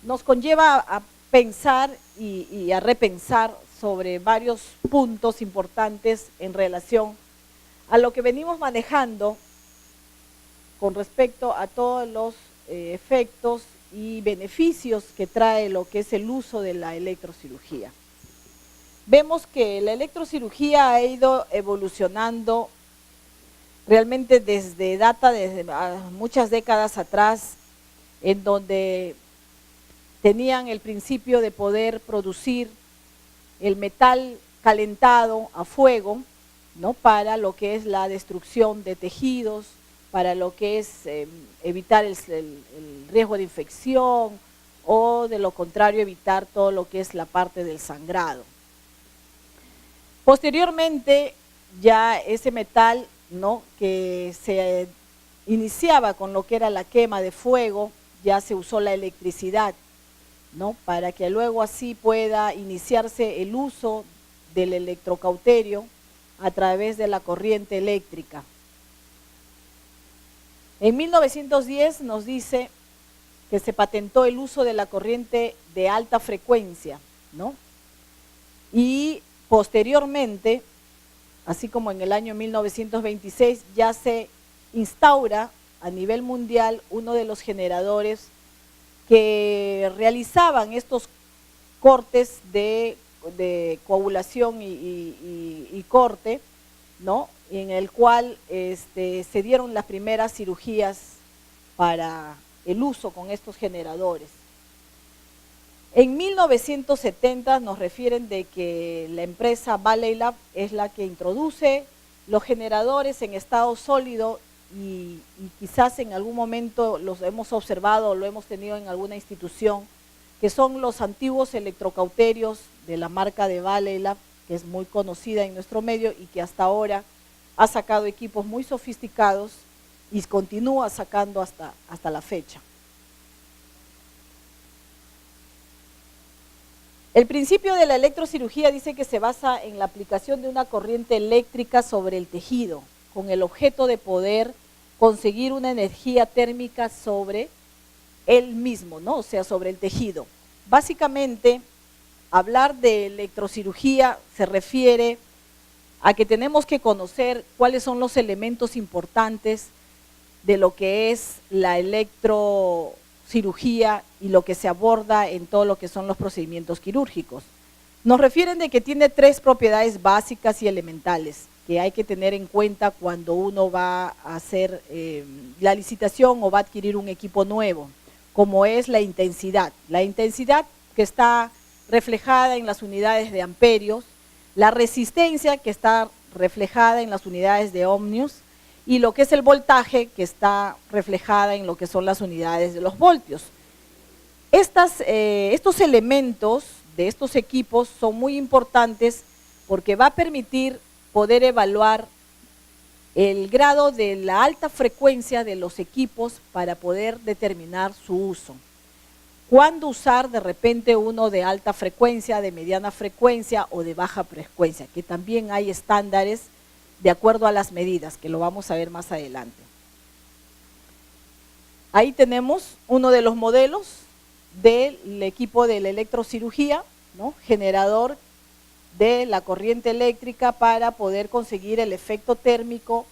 nos conlleva a pensar y a repensar sobre varios puntos importantes en relación a lo que venimos manejando con respecto a todos los efectos y beneficios que trae lo que es el uso de la electrocirugía. Vemos que la electrocirugía ha ido evolucionando realmente desde muchas décadas atrás, en donde tenían el principio de poder producir el metal calentado a fuego, ¿no?, para lo que es la destrucción de tejidos, para lo que es evitar el riesgo de infección o de lo contrario evitar todo lo que es la parte del sangrado. Posteriormente ya ese metal, ¿no?, que se iniciaba con lo que era la quema de fuego, ya se usó la electricidad, ¿no?, para que luego así pueda iniciarse el uso del electrocauterio a través de la corriente eléctrica. En 1910 nos dice que se patentó el uso de la corriente de alta frecuencia, ¿no? Y posteriormente, así como en el año 1926, ya se instaura a nivel mundial uno de los generadores que realizaban estos cortes de coagulación y corte, ¿no?, en el cual se dieron las primeras cirugías para el uso con estos generadores. En 1970 nos refieren de que la empresa Valley Lab es la que introduce los generadores en estado sólido y quizás en algún momento los hemos observado o lo hemos tenido en alguna institución, que son los antiguos electrocauterios de la marca de Valley Lab, que es muy conocida en nuestro medio y que hasta ahora ha sacado equipos muy sofisticados y continúa sacando hasta la fecha. El principio de la electrocirugía dice que se basa en la aplicación de una corriente eléctrica sobre el tejido, con el objeto de poder conseguir una energía térmica sobre él mismo, ¿no?, o sea, sobre el tejido. Básicamente, hablar de electrocirugía se refiere a que tenemos que conocer cuáles son los elementos importantes de lo que es la electrocirugía y lo que se aborda en todo lo que son los procedimientos quirúrgicos. Nos refieren de que tiene 3 propiedades básicas y elementales que hay que tener en cuenta cuando uno va a hacer la licitación o va a adquirir un equipo nuevo, como es la intensidad. La intensidad que está reflejada en las unidades de amperios, la resistencia que está reflejada en las unidades de ohmios y lo que es el voltaje que está reflejada en lo que son las unidades de los voltios. Estos elementos de estos equipos son muy importantes porque va a permitir poder evaluar el grado de la alta frecuencia de los equipos para poder determinar su uso. ¿Cuándo usar de repente uno de alta frecuencia, de mediana frecuencia o de baja frecuencia? Que también hay estándares de acuerdo a las medidas, que lo vamos a ver más adelante. Ahí tenemos uno de los modelos del equipo de la electrocirugía, ¿no?, generador de la corriente eléctrica para poder conseguir el efecto térmico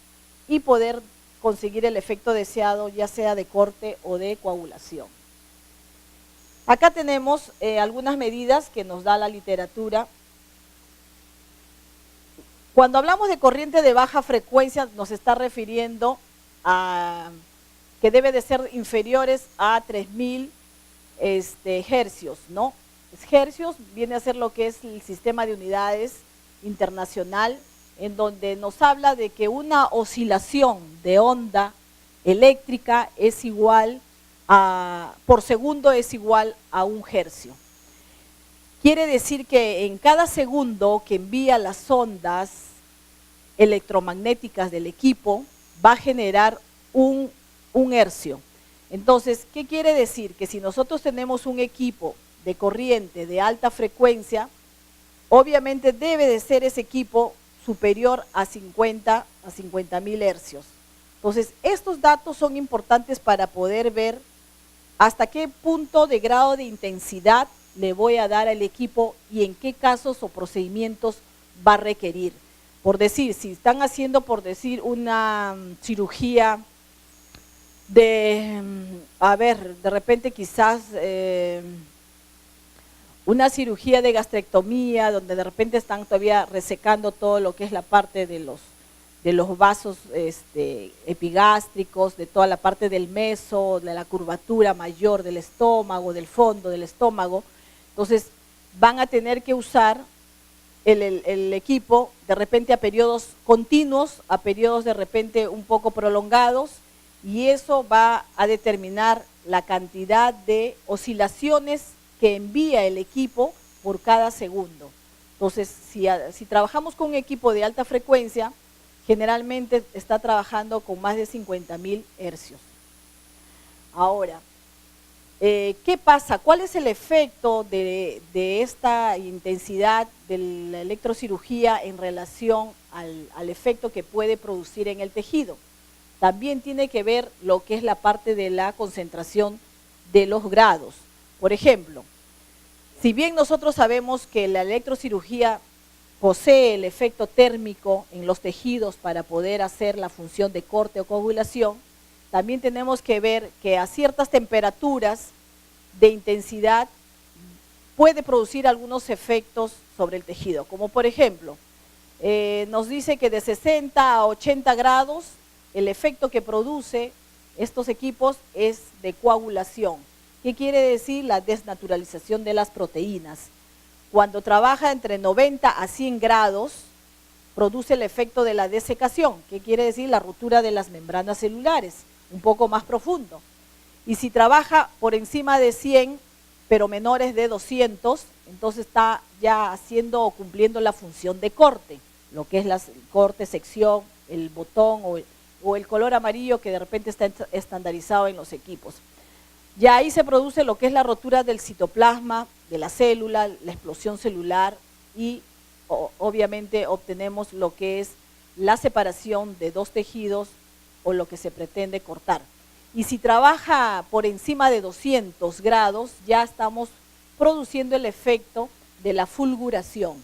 y poder conseguir el efecto deseado, ya sea de corte o de coagulación. Acá tenemos algunas medidas que nos da la literatura. Cuando hablamos de corriente de baja frecuencia nos está refiriendo a que debe de ser inferiores a 3000 hercios, ¿no? Hercios viene a ser lo que es el sistema de unidades internacional, en donde nos habla de que una oscilación de onda eléctrica es igual por segundo es igual a 1 hercio. Quiere decir que en cada segundo que envía las ondas electromagnéticas del equipo va a generar un hercio. Entonces, ¿qué quiere decir? Que si nosotros tenemos un equipo de corriente de alta frecuencia, obviamente debe de ser ese equipo superior a 50.000 hercios. Entonces, estos datos son importantes para poder ver hasta qué punto de grado de intensidad le voy a dar al equipo y en qué casos o procedimientos va a requerir. Por decir, si están haciendo, por decir, una cirugía de, a ver, de repente quizás una cirugía de gastrectomía, donde de repente están todavía resecando todo lo que es la parte de los vasos epigástricos, de toda la parte del meso, de la curvatura mayor del estómago, del fondo del estómago. Entonces van a tener que usar el equipo de repente a periodos continuos, a periodos de repente un poco prolongados, y eso va a determinar la cantidad de oscilaciones que envía el equipo por cada segundo. Entonces, si trabajamos con un equipo de alta frecuencia, generalmente está trabajando con más de 50.000 hercios. Ahora, ¿qué pasa? ¿Cuál es el efecto de esta intensidad de la electrocirugía en relación al efecto que puede producir en el tejido? También tiene que ver lo que es la parte de la concentración de los grados. Por ejemplo, si bien nosotros sabemos que la electrocirugía posee el efecto térmico en los tejidos para poder hacer la función de corte o coagulación, también tenemos que ver que a ciertas temperaturas de intensidad puede producir algunos efectos sobre el tejido, como por ejemplo, nos dice que de 60 a 80 grados el efecto que produce estos equipos es de coagulación. ¿Qué quiere decir? La desnaturalización de las proteínas. Cuando trabaja entre 90 a 100 grados, produce el efecto de la desecación. ¿Qué quiere decir? La ruptura de las membranas celulares, un poco más profundo. Y si trabaja por encima de 100, pero menores de 200, entonces está ya haciendo o cumpliendo la función de corte, lo que es el corte, sección, el botón o el color amarillo que de repente está estandarizado en los equipos. Ya ahí se produce lo que es la rotura del citoplasma, de la célula, la explosión celular y obviamente obtenemos lo que es la separación de dos tejidos o lo que se pretende cortar. Y si trabaja por encima de 200 grados, ya estamos produciendo el efecto de la fulguración.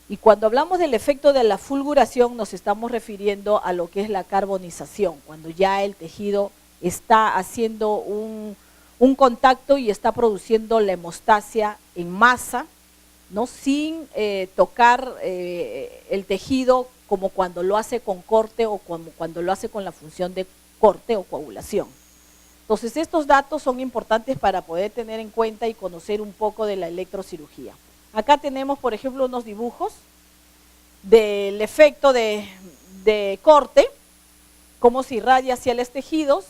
Y cuando hablamos del efecto de la fulguración, nos estamos refiriendo a lo que es la carbonización, cuando ya el tejido está haciendo un contacto y está produciendo la hemostasia en masa, ¿no? Sin tocar el tejido como cuando lo hace con corte o como cuando lo hace con la función de corte o coagulación. Entonces, estos datos son importantes para poder tener en cuenta y conocer un poco de la electrocirugía. Acá tenemos, por ejemplo, unos dibujos del efecto de corte, cómo se irradia hacia los tejidos,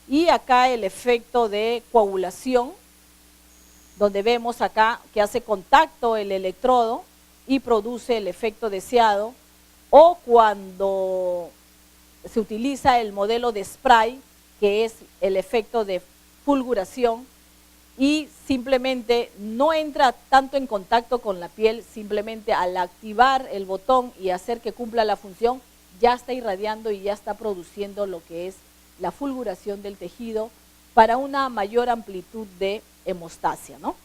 y acá el efecto de coagulación, donde vemos acá que hace contacto el electrodo y produce el efecto deseado, o cuando se utiliza el modelo de spray, que es el efecto de fulguración, y simplemente no entra tanto en contacto con la piel, simplemente al activar el botón y hacer que cumpla la función, ya está irradiando y ya está produciendo lo que es la fulguración del tejido para una mayor amplitud de hemostasia, ¿no?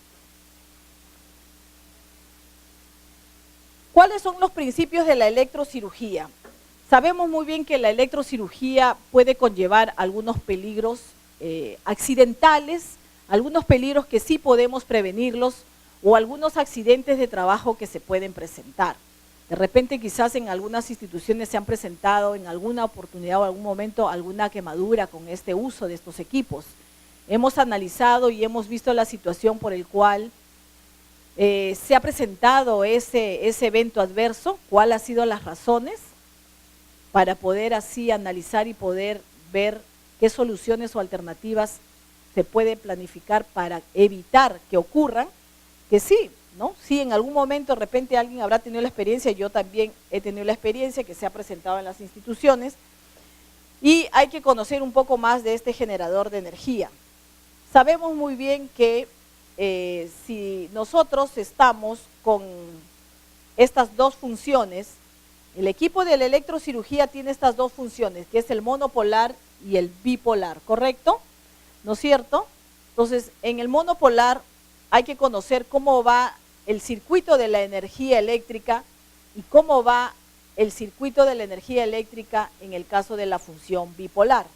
¿Cuáles son los principios de la electrocirugía? Sabemos muy bien que la electrocirugía puede conllevar algunos peligros accidentales, algunos peligros que sí podemos prevenirlos o algunos accidentes de trabajo que se pueden presentar. De repente quizás en algunas instituciones se han presentado en alguna oportunidad o algún momento alguna quemadura con este uso de estos equipos. Hemos analizado y hemos visto la situación por el cual se ha presentado ese evento adverso, cuáles han sido las razones para poder así analizar y poder ver qué soluciones o alternativas se puede planificar para evitar que ocurran, que sí, ¿no? Sí, en algún momento de repente alguien habrá tenido la experiencia, yo también he tenido la experiencia que se ha presentado en las instituciones y hay que conocer un poco más de este generador de energía. Sabemos muy bien que si nosotros estamos con estas dos funciones, el equipo de la electrocirugía tiene estas dos funciones, que es el monopolar y el bipolar, ¿correcto? ¿No es cierto? Entonces, en el monopolar hay que conocer cómo va el circuito de la energía eléctrica y cómo va el circuito de la energía eléctrica en el caso de la función bipolar.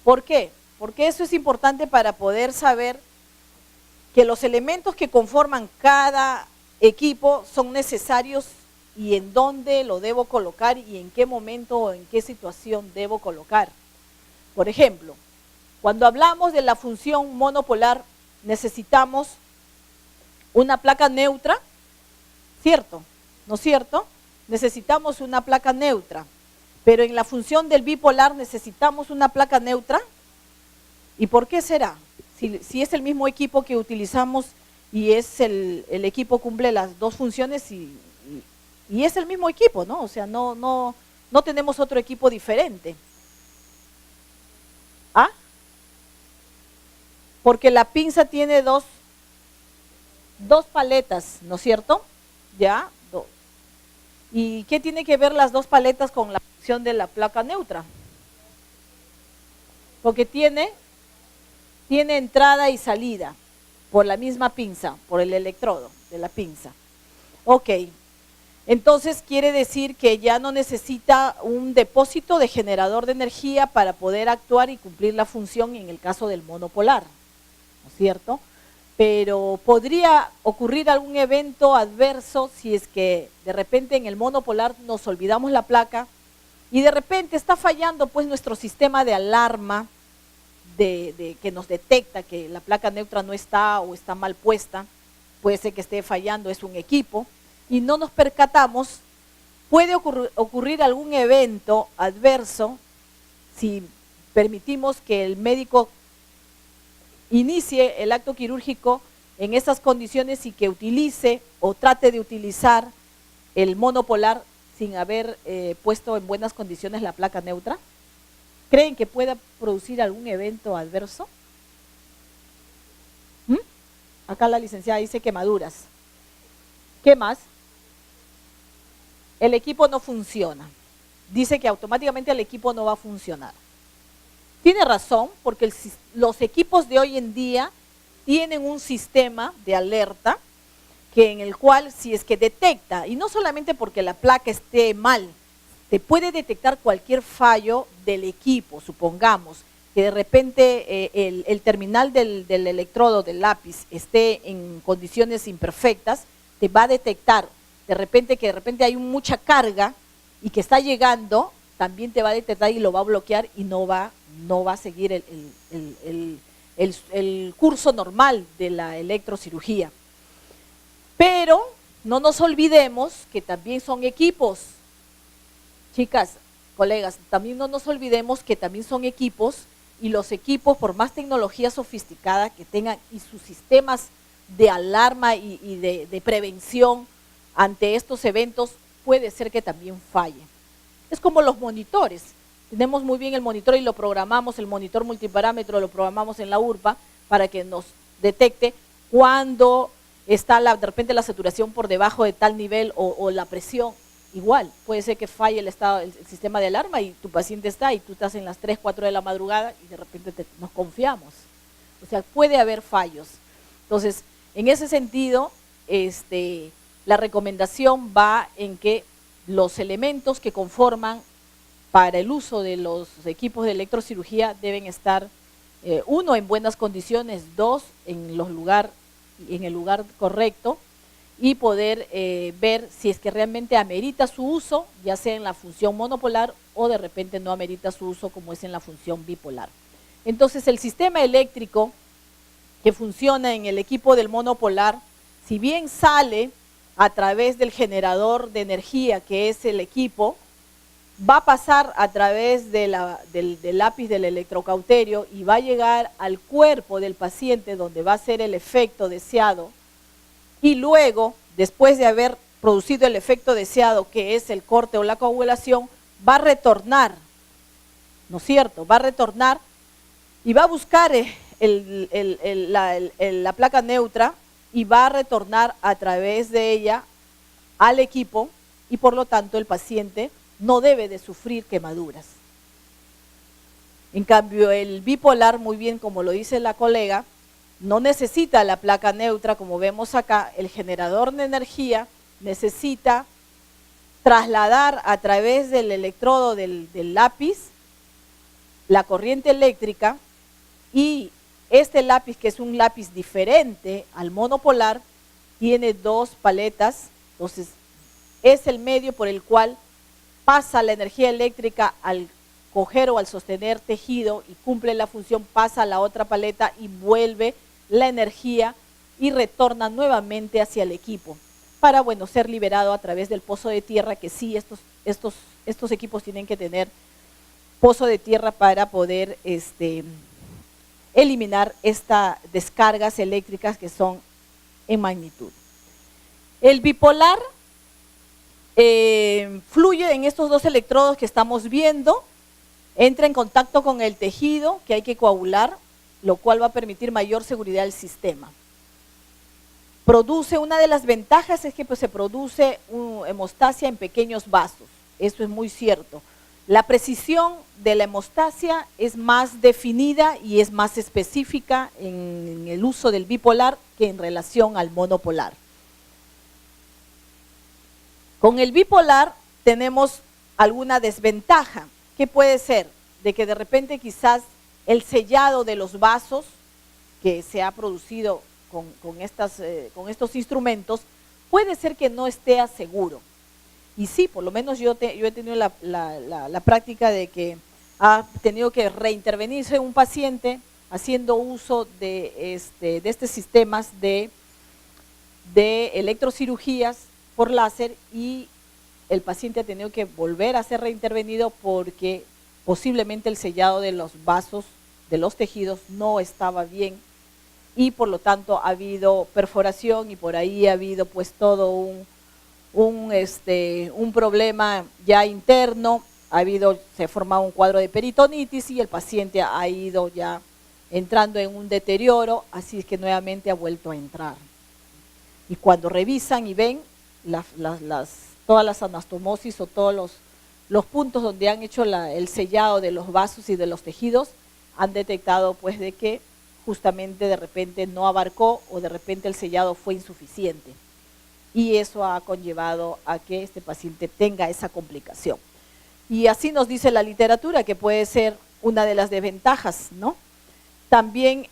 ¿Por qué? Porque eso es importante para poder saber que los elementos que conforman cada equipo son necesarios y en dónde lo debo colocar y en qué momento o en qué situación debo colocar. Por ejemplo, cuando hablamos de la función monopolar, necesitamos una placa neutra, ¿cierto? ¿No es cierto? Necesitamos una placa neutra, pero en la función del bipolar necesitamos una placa neutra. ¿Y por qué será? Si es el mismo equipo que utilizamos y es el equipo cumple las dos funciones y es el mismo equipo, ¿no? O sea, no tenemos otro equipo diferente. ¿Ah? Porque la pinza tiene dos paletas, ¿no es cierto? ¿Ya? ¿Y qué tiene que ver las dos paletas con la función de la placa neutra? Porque tiene entrada y salida por la misma pinza, por el electrodo de la pinza. Ok, entonces quiere decir que ya no necesita un depósito de generador de energía para poder actuar y cumplir la función en el caso del monopolar, ¿no es cierto? Pero podría ocurrir algún evento adverso si es que de repente en el monopolar nos olvidamos la placa y de repente está fallando pues nuestro sistema de alarma que nos detecta que la placa neutra no está o está mal puesta, puede ser que esté fallando, es un equipo, y no nos percatamos, puede ocurrir algún evento adverso si permitimos que el médico inicie el acto quirúrgico en esas condiciones y que utilice o trate de utilizar el monopolar sin haber puesto en buenas condiciones la placa neutra. ¿Creen que pueda producir algún evento adverso? Acá la licenciada dice quemaduras. ¿Qué más? El equipo no funciona. Dice que automáticamente el equipo no va a funcionar. Tiene razón, porque los equipos de hoy en día tienen un sistema de alerta en el cual si es que detecta, y no solamente porque la placa esté mal, te puede detectar cualquier fallo del equipo, supongamos que de repente el terminal del electrodo, del lápiz, esté en condiciones imperfectas, te va a detectar de repente hay mucha carga y que está llegando, también te va a detectar y lo va a bloquear y no va a seguir el curso normal de la electrocirugía. Pero no nos olvidemos que también son equipos. Chicas, colegas, también no nos olvidemos que también son equipos y los equipos, por más tecnología sofisticada que tengan y sus sistemas de alarma y de prevención ante estos eventos, puede ser que también falle. Es como los monitores. Tenemos muy bien el monitor y lo programamos, el monitor multiparámetro lo programamos en la URPA para que nos detecte cuando está de repente la saturación por debajo de tal nivel o la presión. Igual, puede ser que falle el sistema de alarma y tu paciente está y tú estás en las 3, 4 de la madrugada y de repente nos confiamos. O sea, puede haber fallos. Entonces, en ese sentido, la recomendación va en que los elementos que conforman para el uso de los equipos de electrocirugía deben estar, uno, en buenas condiciones, dos, en el lugar correcto, y poder ver si es que realmente amerita su uso, ya sea en la función monopolar o de repente no amerita su uso como es en la función bipolar. Entonces el sistema eléctrico que funciona en el equipo del monopolar, si bien sale a través del generador de energía que es el equipo, va a pasar a través del lápiz del electrocauterio y va a llegar al cuerpo del paciente donde va a ser el efecto deseado. Y luego, después de haber producido el efecto deseado, que es el corte o la coagulación, va a retornar, ¿no es cierto? Va a retornar y va a buscar la placa neutra y va a retornar a través de ella al equipo y por lo tanto el paciente no debe de sufrir quemaduras. En cambio, el bipolar, muy bien como lo dice la colega, no necesita la placa neutra, como vemos acá. El generador de energía necesita trasladar a través del electrodo del lápiz la corriente eléctrica, y este lápiz, que es un lápiz diferente al monopolar, tiene dos paletas. Entonces es el medio por el cual pasa la energía eléctrica al coger o al sostener tejido y cumple la función, pasa a la otra paleta y vuelve la energía y retorna nuevamente hacia el equipo para, bueno, ser liberado a través del pozo de tierra, que sí, estos equipos tienen que tener pozo de tierra para poder eliminar estas descargas eléctricas que son en magnitud. El bipolar fluye en estos dos electrodos que estamos viendo, entra en contacto con el tejido que hay que coagular, lo cual va a permitir mayor seguridad del sistema. Produce, una de las ventajas es que pues, se produce hemostasia en pequeños vasos, eso es muy cierto. La precisión de la hemostasia es más definida y es más específica en el uso del bipolar que en relación al monopolar. Con el bipolar tenemos alguna desventaja. ¿Qué puede ser? De que de repente quizás el sellado de los vasos que se ha producido con estos instrumentos puede ser que no esté seguro. Y sí, por lo menos yo he tenido la práctica de que ha tenido que reintervenirse un paciente haciendo uso de estos sistemas de electrocirugías por láser, y el paciente ha tenido que volver a ser reintervenido porque posiblemente el sellado de los vasos, de los tejidos, no estaba bien, y por lo tanto ha habido perforación y por ahí ha habido pues todo un problema ya interno, se ha formado un cuadro de peritonitis y el paciente ha ido ya entrando en un deterioro, así es que nuevamente ha vuelto a entrar. Y cuando revisan y ven todas las anastomosis o todos los puntos donde han hecho el sellado de los vasos y de los tejidos, han detectado pues de que justamente de repente no abarcó o de repente el sellado fue insuficiente. Y eso ha conllevado a que este paciente tenga esa complicación. Y así nos dice la literatura que puede ser una de las desventajas, ¿no? También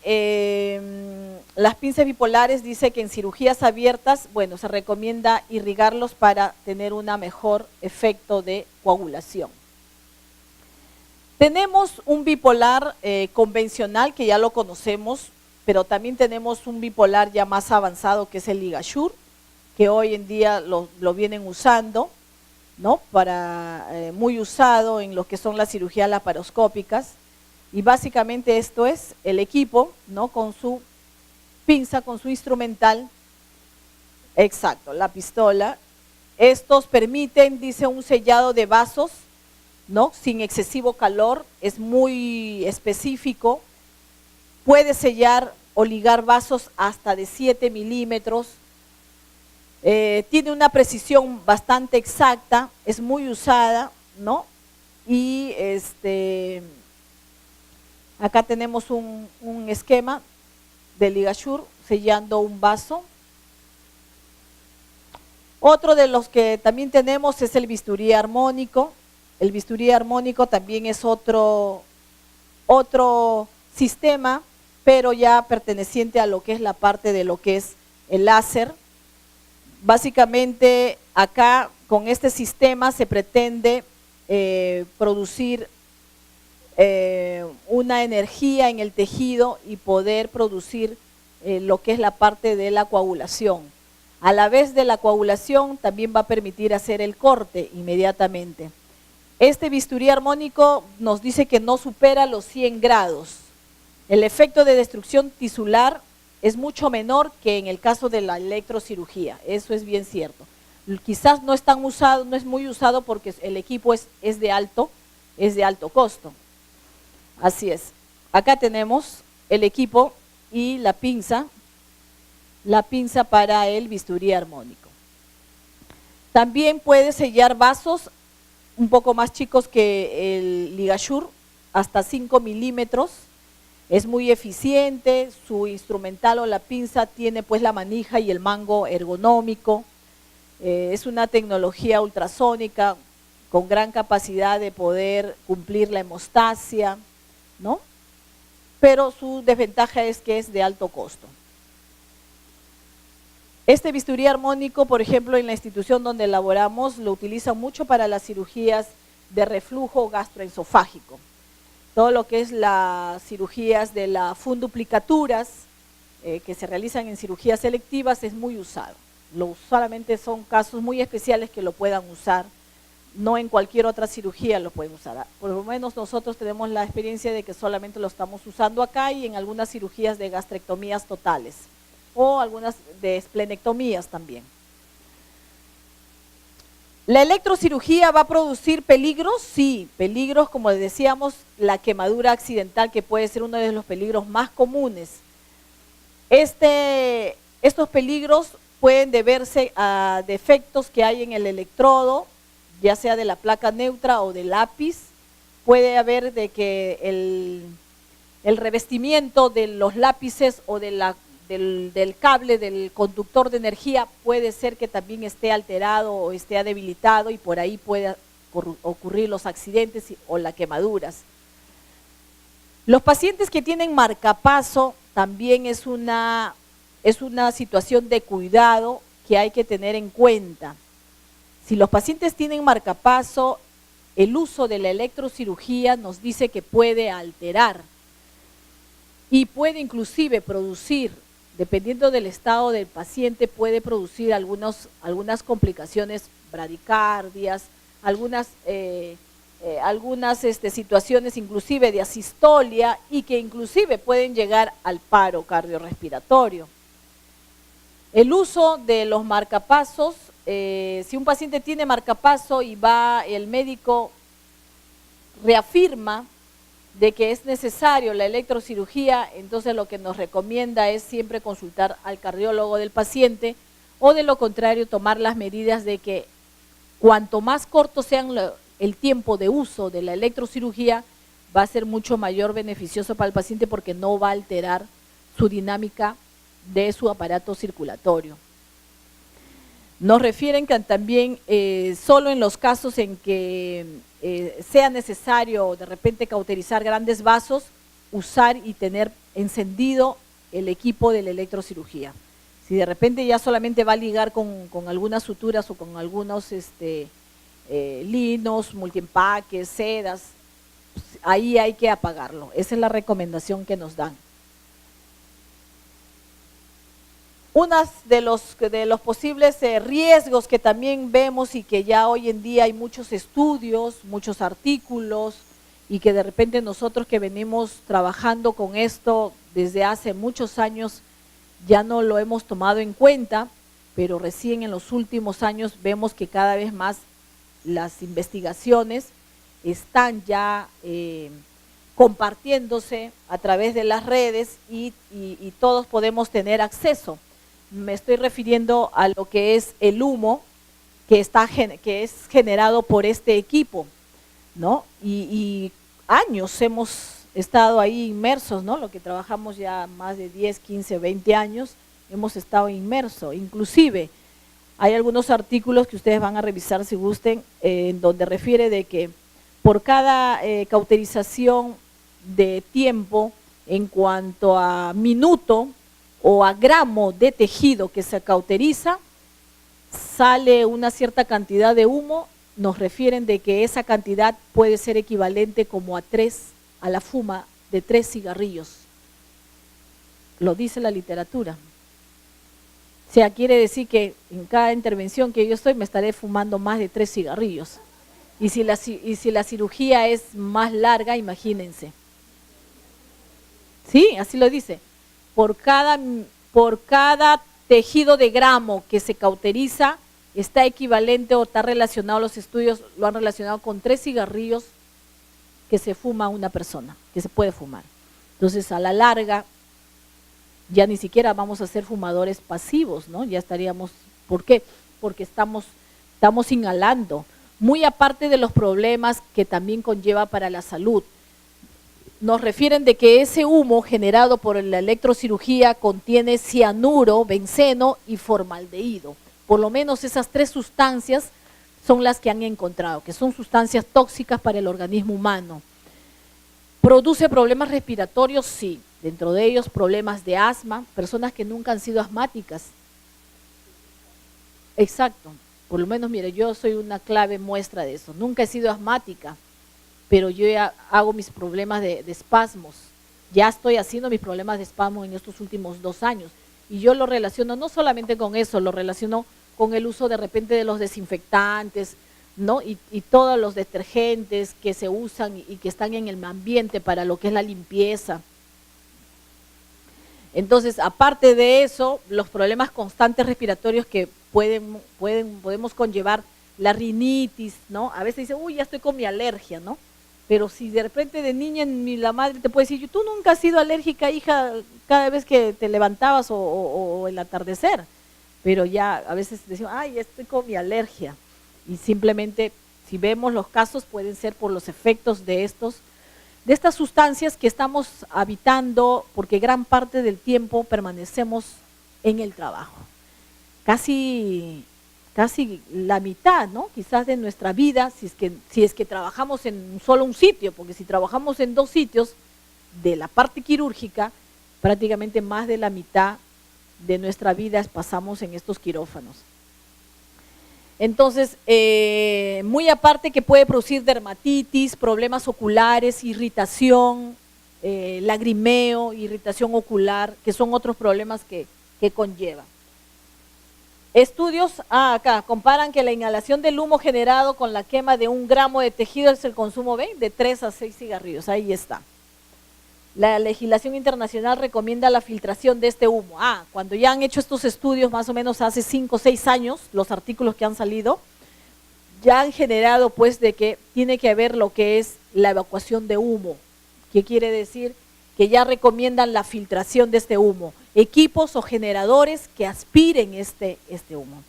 las pinzas bipolares dice que en cirugías abiertas, bueno, se recomienda irrigarlos para tener un mejor efecto de coagulación. Tenemos un bipolar convencional que ya lo conocemos, pero también tenemos un bipolar ya más avanzado que es el LigaSure, que hoy en día lo vienen usando, ¿no? Muy usado en lo que son las cirugías laparoscópicas. Y básicamente esto es el equipo, ¿no? Con su pinza, con su instrumental, exacto, la pistola. Estos permiten, dice, un sellado de vasos, ¿no? Sin excesivo calor, es muy específico, puede sellar o ligar vasos hasta de 7 milímetros, tiene una precisión bastante exacta, es muy usada, ¿no? Y acá tenemos un esquema de LigaSure sellando un vaso. Otro de los que también tenemos es el bisturí armónico. El bisturí armónico también es otro sistema, pero ya perteneciente a lo que es la parte de lo que es el láser. Básicamente acá con este sistema se pretende producir una energía en el tejido y poder producir lo que es la parte de la coagulación. A la vez de la coagulación también va a permitir hacer el corte inmediatamente. Este bisturí armónico nos dice que no supera los 100 grados. El efecto de destrucción tisular es mucho menor que en el caso de la electrocirugía, eso es bien cierto. Quizás no es tan usado, no es muy usado porque el equipo es de alto costo. Así es. Acá tenemos el equipo y la pinza para el bisturí armónico. También puede sellar vasos un poco más chicos que el LigaSure, hasta 5 milímetros. Es muy eficiente, su instrumental o la pinza tiene pues la manija y el mango ergonómico. Es una tecnología ultrasónica con gran capacidad de poder cumplir la hemostasia, ¿no? Pero su desventaja es que es de alto costo. Este bisturí armónico, por ejemplo, en la institución donde laboramos, lo utilizan mucho para las cirugías de reflujo gastroesofágico. Todo lo que es las cirugías de las funduplicaturas que se realizan en cirugías selectivas es muy usado. Solamente son casos muy especiales que lo puedan usar, no en cualquier otra cirugía lo pueden usar. Por lo menos nosotros tenemos la experiencia de que solamente lo estamos usando acá y en algunas cirugías de gastrectomías totales o algunas de esplenectomías también. ¿La electrocirugía va a producir peligros? Sí, peligros, como decíamos, la quemadura accidental, que puede ser uno de los peligros más comunes. Estos peligros pueden deberse a defectos que hay en el electrodo, ya sea de la placa neutra o del lápiz. Puede haber de que el revestimiento de los lápices o del cable del conductor de energía puede ser que también esté alterado o esté debilitado y por ahí pueden ocurrir los accidentes o las quemaduras. Los pacientes que tienen marcapaso también es una situación de cuidado que hay que tener en cuenta. Si los pacientes tienen marcapaso, el uso de la electrocirugía nos dice que puede alterar y puede inclusive producir, dependiendo del estado del paciente, puede producir algunas complicaciones bradicardias, algunas situaciones inclusive de asistolia y que inclusive pueden llegar al paro cardiorrespiratorio. El uso de los marcapasos, si un paciente tiene marcapaso y el médico reafirma de que es necesario la electrocirugía, entonces lo que nos recomienda es siempre consultar al cardiólogo del paciente o de lo contrario tomar las medidas de que cuanto más corto sean el tiempo de uso de la electrocirugía va a ser mucho mayor beneficioso para el paciente porque no va a alterar su dinámica de su aparato circulatorio. Nos refieren que también solo en los casos en que sea necesario de repente cauterizar grandes vasos, usar y tener encendido el equipo de la electrocirugía. Si de repente ya solamente va a ligar con algunas suturas o con algunos linos, multiempaques, sedas, pues ahí hay que apagarlo. Esa es la recomendación que nos dan. Uno de los posibles riesgos que también vemos y que ya hoy en día hay muchos estudios, muchos artículos y que de repente nosotros que venimos trabajando con esto desde hace muchos años ya no lo hemos tomado en cuenta, pero recién en los últimos años vemos que cada vez más las investigaciones están ya compartiéndose a través de las redes y todos podemos tener acceso. Me estoy refiriendo a lo que es el humo que es generado por este equipo, ¿no? Y años hemos estado ahí inmersos, ¿no? Lo que trabajamos ya más de 10, 15, 20 años, hemos estado inmersos. Inclusive hay algunos artículos que ustedes van a revisar si gusten, en donde refiere de que por cada cauterización de tiempo en cuanto a minuto o a gramo de tejido que se cauteriza, sale una cierta cantidad de humo. Nos refieren de que esa cantidad puede ser equivalente como a la fuma de 3 cigarrillos. Lo dice la literatura. O sea, quiere decir que en cada intervención que yo estoy me estaré fumando más de 3 cigarrillos. Y si la cirugía es más larga, imagínense. Sí, así lo dice. Por cada tejido de gramo que se cauteriza, está equivalente o está relacionado, los estudios lo han relacionado con 3 cigarrillos que se fuma una persona, que se puede fumar. Entonces, a la larga, ya ni siquiera vamos a ser fumadores pasivos, ¿no? Ya estaríamos, ¿por qué? Porque estamos inhalando, muy aparte de los problemas que también conlleva para la salud. nos refieren de que ese humo generado por la electrocirugía contiene cianuro, benceno y formaldehído. Por lo menos esas 3 sustancias son las que han encontrado, que son sustancias tóxicas para el organismo humano. ¿Produce problemas respiratorios? Sí. Dentro de ellos problemas de asma, personas que nunca han sido asmáticas. Exacto. Por lo menos, mire, yo soy una clave muestra de eso. Nunca he sido asmática, pero yo ya hago mis problemas de espasmos. Ya estoy haciendo mis problemas de espasmos en estos últimos 2 años. Y yo lo relaciono no solamente con eso, lo relaciono con el uso de repente de los desinfectantes, ¿no? Y todos los detergentes que se usan y que están en el ambiente para lo que es la limpieza. Entonces, aparte de eso, los problemas constantes respiratorios que podemos conllevar la rinitis, ¿no? A veces dicen, uy, ya estoy con mi alergia, ¿no? Pero si de repente de niña la madre te puede decir, tú nunca has sido alérgica, hija, cada vez que te levantabas o el atardecer. Pero ya a veces decimos, ay, ya estoy con mi alergia. Y simplemente, si vemos los casos, pueden ser por los efectos de estas sustancias que estamos habitando, porque gran parte del tiempo permanecemos en el trabajo. Casi la mitad, ¿no? Quizás de nuestra vida, si es que trabajamos en solo un sitio, porque si trabajamos en 2 sitios de la parte quirúrgica, prácticamente más de la mitad de nuestra vida pasamos en estos quirófanos. Entonces, muy aparte que puede producir dermatitis, problemas oculares, irritación, lagrimeo, irritación ocular, que son otros problemas que conlleva. Estudios, acá, comparan que la inhalación del humo generado con la quema de 1 gramo de tejido es el consumo, ¿ven? De 3 a 6 cigarrillos, ahí está. La legislación internacional recomienda la filtración de este humo. Cuando ya han hecho estos estudios, más o menos hace 5 o 6 años, los artículos que han salido, ya han generado pues de que tiene que haber lo que es la evacuación de humo. ¿Qué quiere decir? Que ya recomiendan la filtración de este humo. Equipos o generadores que aspiren este humo.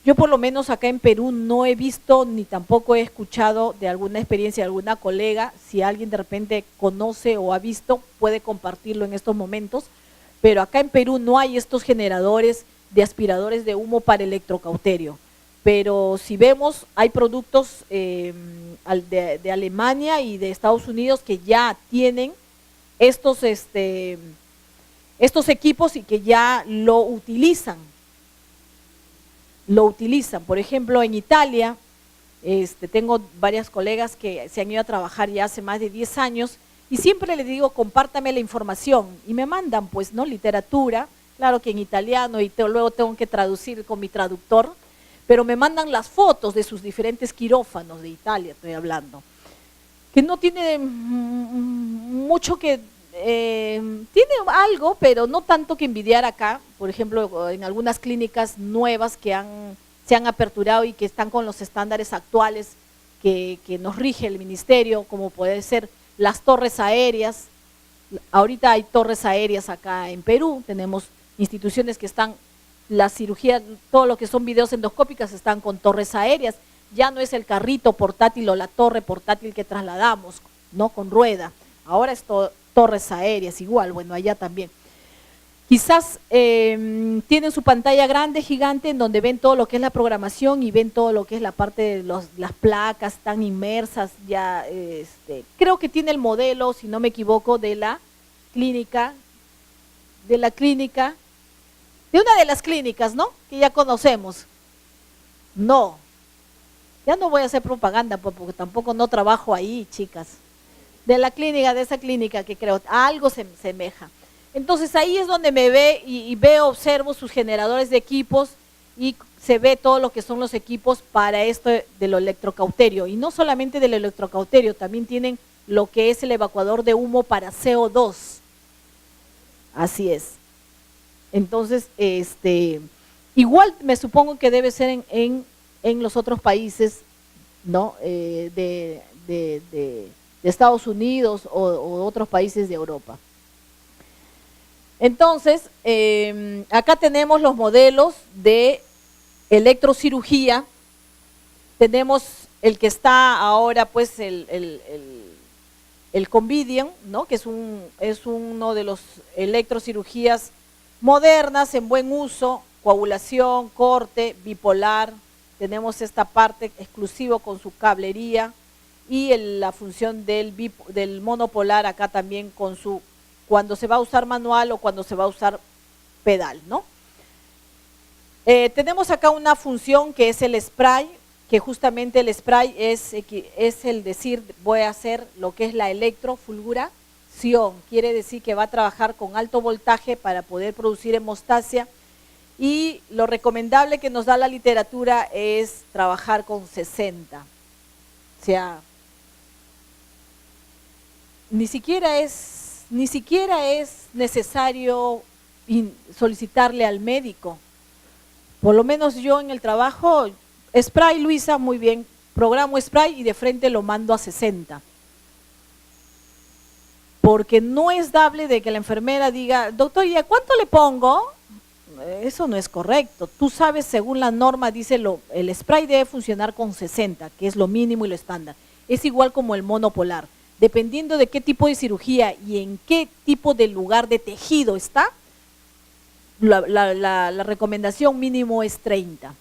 Yo por lo menos acá en Perú no he visto ni tampoco he escuchado de alguna experiencia de alguna colega. Si alguien de repente conoce o ha visto, puede compartirlo en estos momentos. Pero acá en Perú no hay estos generadores de aspiradores de humo para electrocauterio. Pero si vemos, hay productos de Alemania y de Estados Unidos que ya tienen estos equipos y que ya lo utilizan. Por ejemplo, en Italia, tengo varias colegas que se han ido a trabajar ya hace más de 10 años y siempre les digo, compártame la información y me mandan pues, ¿no? Literatura, claro que en italiano y luego tengo que traducir con mi traductor, pero me mandan las fotos de sus diferentes quirófanos de Italia, estoy hablando, que no tiene mucho que... tiene algo, pero no tanto que envidiar acá. Por ejemplo, en algunas clínicas nuevas que se han aperturado y que están con los estándares actuales que nos rige el ministerio, como puede ser las torres aéreas. Ahorita hay torres aéreas acá en Perú, tenemos instituciones que están, la cirugía, todo lo que son videos endoscópicas están con torres aéreas, ya no es el carrito portátil o la torre portátil que trasladamos, ¿no? Con rueda, ahora es torres aéreas, igual, bueno, allá también. Quizás tienen su pantalla grande, gigante, en donde ven todo lo que es la programación y ven todo lo que es la parte de las placas, están inmersas, ya, creo que tiene el modelo, si no me equivoco, de una de las clínicas, ¿no? Que ya conocemos. No, ya no voy a hacer propaganda porque tampoco no trabajo ahí, chicas. De esa clínica que creo, algo se semeja. Entonces ahí es donde me ve y observo sus generadores de equipos y se ve todo lo que son los equipos para esto de lo electrocauterio. Y no solamente del electrocauterio, también tienen lo que es el evacuador de humo para CO2. Así es. Entonces, igual me supongo que debe ser en los otros países, ¿no? De Estados Unidos o otros países de Europa. Entonces, acá tenemos los modelos de electrocirugía. Tenemos el que está ahora, pues, el Convidium, ¿no? Que es uno de los electrocirugías modernas en buen uso, coagulación, corte, bipolar. Tenemos esta parte exclusiva con su cablería y la función del monopolar acá también con su, cuando se va a usar manual o cuando se va a usar pedal, ¿no? Tenemos acá una función que es el spray, que justamente el spray es el decir, voy a hacer lo que es la electrofulguración, quiere decir que va a trabajar con alto voltaje para poder producir hemostasia, y lo recomendable que nos da la literatura es trabajar con 60, o sea, ni siquiera es necesario solicitarle al médico. Por lo menos yo en el trabajo, spray, Luisa, muy bien, programo spray y de frente lo mando a 60. Porque no es dable de que la enfermera diga, doctor, ¿y a cuánto le pongo? Eso no es correcto. Tú sabes, según la norma, dice el spray debe funcionar con 60, que es lo mínimo y lo estándar. Es igual como el monopolar. Dependiendo de qué tipo de cirugía y en qué tipo de lugar de tejido está, la recomendación mínimo es 30.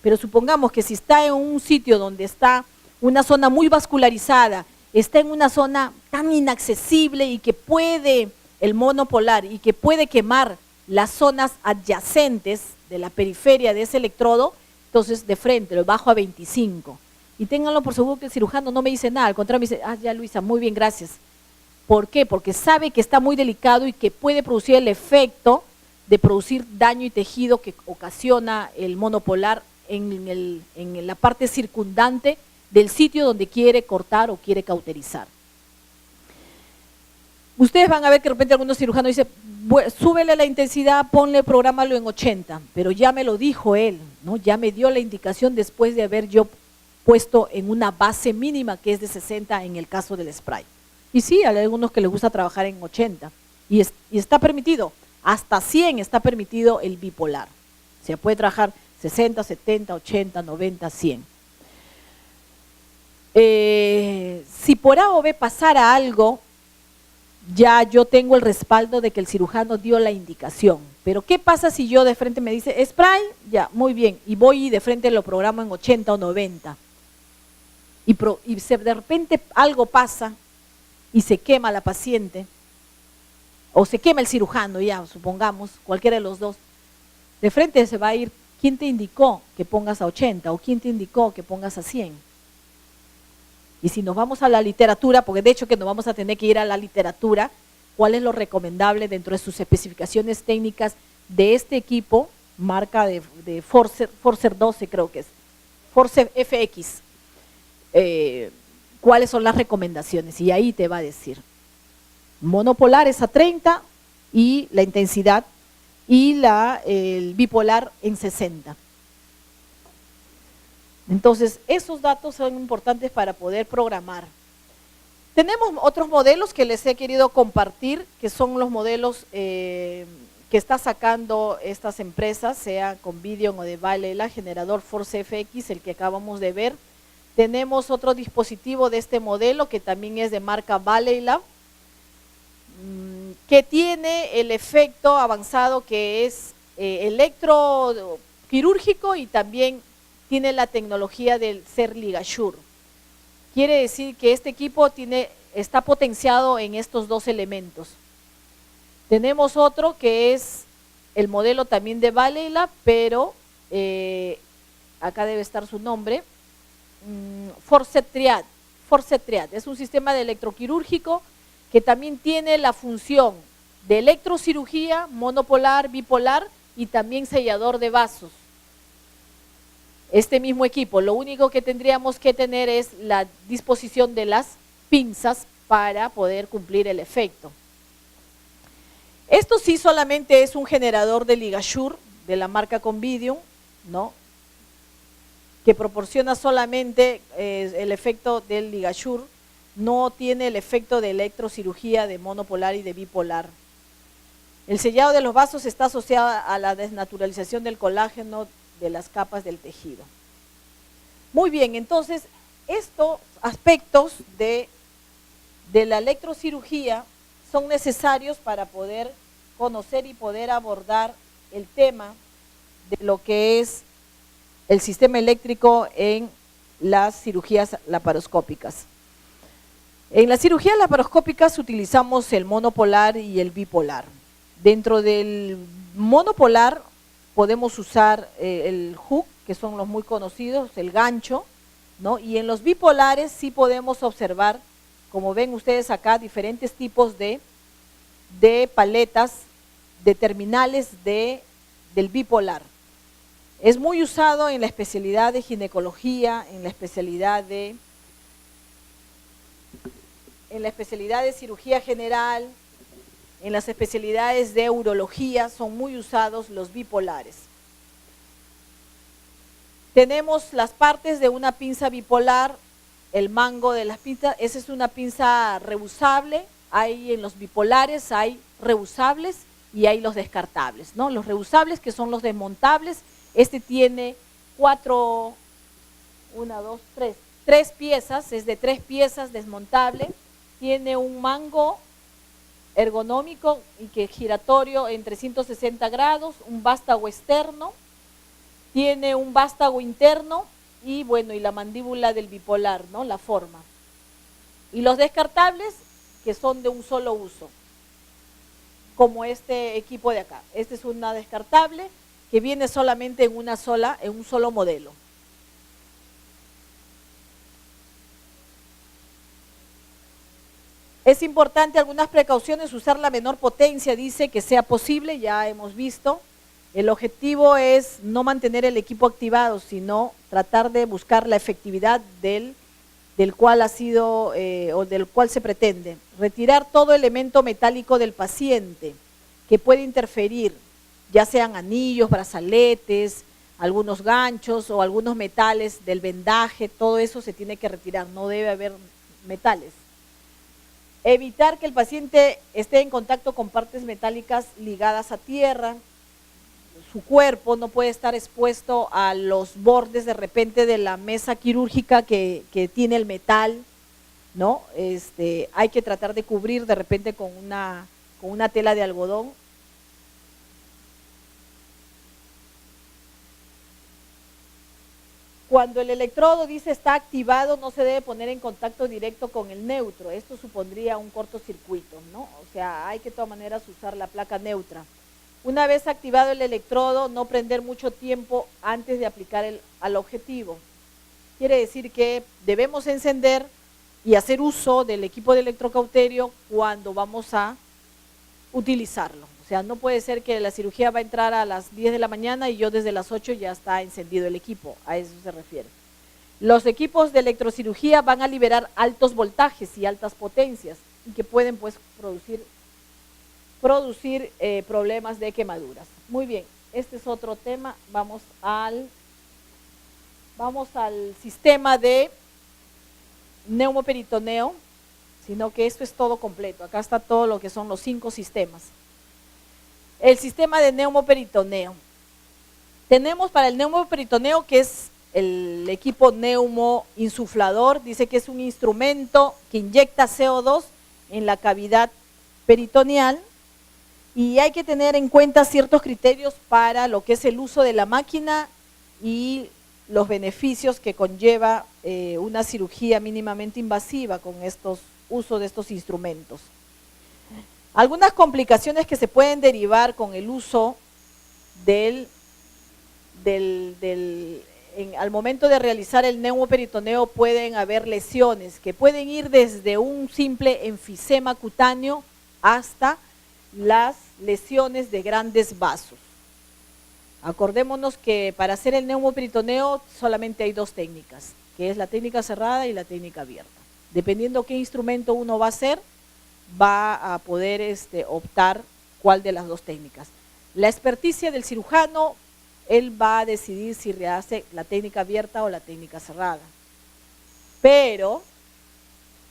Pero supongamos que si está en un sitio donde está una zona muy vascularizada, está en una zona tan inaccesible y que puede, el monopolar, y que puede quemar las zonas adyacentes de la periferia de ese electrodo, entonces de frente lo bajo a 25. Y ténganlo por seguro que el cirujano no me dice nada, al contrario me dice, ya Luisa, muy bien, gracias. ¿Por qué? Porque sabe que está muy delicado y que puede producir el efecto de producir daño y tejido que ocasiona el monopolar en la parte circundante del sitio donde quiere cortar o quiere cauterizar. Ustedes van a ver que de repente algunos cirujanos dicen, súbele la intensidad, ponle, prográmalo en 80, pero ya me lo dijo él, ¿no? Ya me dio la indicación después de haber yo puesto en una base mínima que es de 60 en el caso del spray. Y sí, hay algunos que les gusta trabajar en 80 y está permitido, hasta 100 está permitido el bipolar. O sea, puede trabajar 60, 70, 80, 90, 100. Si por A o B pasara algo, ya yo tengo el respaldo de que el cirujano dio la indicación. Pero ¿qué pasa si yo de frente me dice spray? Ya, muy bien, y voy y de frente lo programo en 80 o 90. Y si de repente algo pasa y se quema la paciente, o se quema el cirujano, ya, supongamos, cualquiera de los dos, de frente se va a ir, ¿quién te indicó que pongas a 80 o quién te indicó que pongas a 100? Y si nos vamos a la literatura, porque de hecho que nos vamos a tener que ir a la literatura, ¿cuál es lo recomendable dentro de sus especificaciones técnicas de este equipo, marca de Forcer 12 creo que es, Forcer FX? ¿Cuáles son las recomendaciones? Y ahí te va a decir. Monopolar es a 30 y la intensidad, y el bipolar en 60. Entonces, esos datos son importantes para poder programar. Tenemos otros modelos que les he querido compartir, que son los modelos que está sacando estas empresas, sea Convidium o de Balela, generador Force FX, el que acabamos de ver. Tenemos otro dispositivo de este modelo que también es de marca Balela, que tiene el efecto avanzado que es electroquirúrgico y también tiene la tecnología del ser ligashur. Quiere decir que este equipo está potenciado en estos dos elementos. Tenemos otro que es el modelo también de Balela, pero acá debe estar su nombre, Force Triad. Es un sistema de electroquirúrgico que también tiene la función de electrocirugía, monopolar, bipolar y también sellador de vasos. Este mismo equipo, lo único que tendríamos que tener es la disposición de las pinzas para poder cumplir el efecto. Esto sí solamente es un generador de ligashur de la marca Convidium, ¿no? Que proporciona solamente el efecto del ligashur, no tiene el efecto de electrocirugía de monopolar y de bipolar. El sellado de los vasos está asociado a la desnaturalización del colágeno de las capas del tejido. Muy bien, entonces estos aspectos de de la electrocirugía son necesarios para poder conocer y poder abordar el tema de lo que es el sistema eléctrico en las cirugías laparoscópicas. En las cirugías laparoscópicas utilizamos el monopolar y el bipolar. Dentro del monopolar podemos usar el hook, que son los muy conocidos, el gancho, ¿no? Y en los bipolares sí podemos observar, como ven ustedes acá, diferentes tipos de paletas, de terminales del bipolar. Es muy usado en la especialidad de ginecología, en la especialidad de cirugía general, en las especialidades de urología, son muy usados los bipolares. Tenemos las partes de una pinza bipolar, el mango de las pinzas, esa es una pinza reusable, hay en los bipolares, hay reusables y hay los descartables, ¿no? Los reusables, que son los desmontables, este tiene tres piezas, es de 3 piezas, desmontable, tiene un mango ergonómico y que giratorio en 360 grados, un vástago externo, tiene un vástago interno y bueno, y la mandíbula del bipolar, ¿no? La forma. Y los descartables, que son de un solo uso, como este equipo de acá. Este es una descartable que viene solamente en un solo modelo. Es importante algunas precauciones, usar la menor potencia, dice, que sea posible, ya hemos visto. El objetivo es no mantener el equipo activado, sino tratar de buscar la efectividad del cual ha sido o del cual se pretende. Retirar todo elemento metálico del paciente que puede interferir, ya sean anillos, brazaletes, algunos ganchos o algunos metales del vendaje, todo eso se tiene que retirar, no debe haber metales. Evitar que el paciente esté en contacto con partes metálicas ligadas a tierra, su cuerpo no puede estar expuesto a los bordes de repente de la mesa quirúrgica que tiene el metal, ¿no? Hay que tratar de cubrir de repente con una tela de algodón. Cuando el electrodo dice está activado, no se debe poner en contacto directo con el neutro. Esto supondría un cortocircuito, ¿no? O sea, hay que de todas maneras usar la placa neutra. Una vez activado el electrodo, no prender mucho tiempo antes de aplicar al objetivo. Quiere decir que debemos encender y hacer uso del equipo de electrocauterio cuando vamos a utilizarlo. O sea, no puede ser que la cirugía va a entrar a las 10 de la mañana y yo desde las 8 ya está encendido el equipo, a eso se refiere. Los equipos de electrocirugía van a liberar altos voltajes y altas potencias y que pueden pues producir problemas de quemaduras. Muy bien, este es otro tema. Vamos al sistema de neumoperitoneo, sino que esto es todo completo. Acá está todo lo que son los 5 sistemas. El sistema de neumoperitoneo. Tenemos para el neumoperitoneo, que es el equipo neumoinsuflador, dice que es un instrumento que inyecta CO2 en la cavidad peritoneal y hay que tener en cuenta ciertos criterios para lo que es el uso de la máquina y los beneficios que conlleva una cirugía mínimamente invasiva con estos uso de estos instrumentos. Algunas complicaciones que se pueden derivar con el uso al momento de realizar el neumoperitoneo pueden haber lesiones que pueden ir desde un simple enfisema cutáneo hasta las lesiones de grandes vasos. Acordémonos que para hacer el neumoperitoneo solamente hay 2 técnicas, que es la técnica cerrada y la técnica abierta. Dependiendo qué instrumento uno va a hacer, va a poder optar cuál de las 2 técnicas. La experticia del cirujano, él va a decidir si hace la técnica abierta o la técnica cerrada. Pero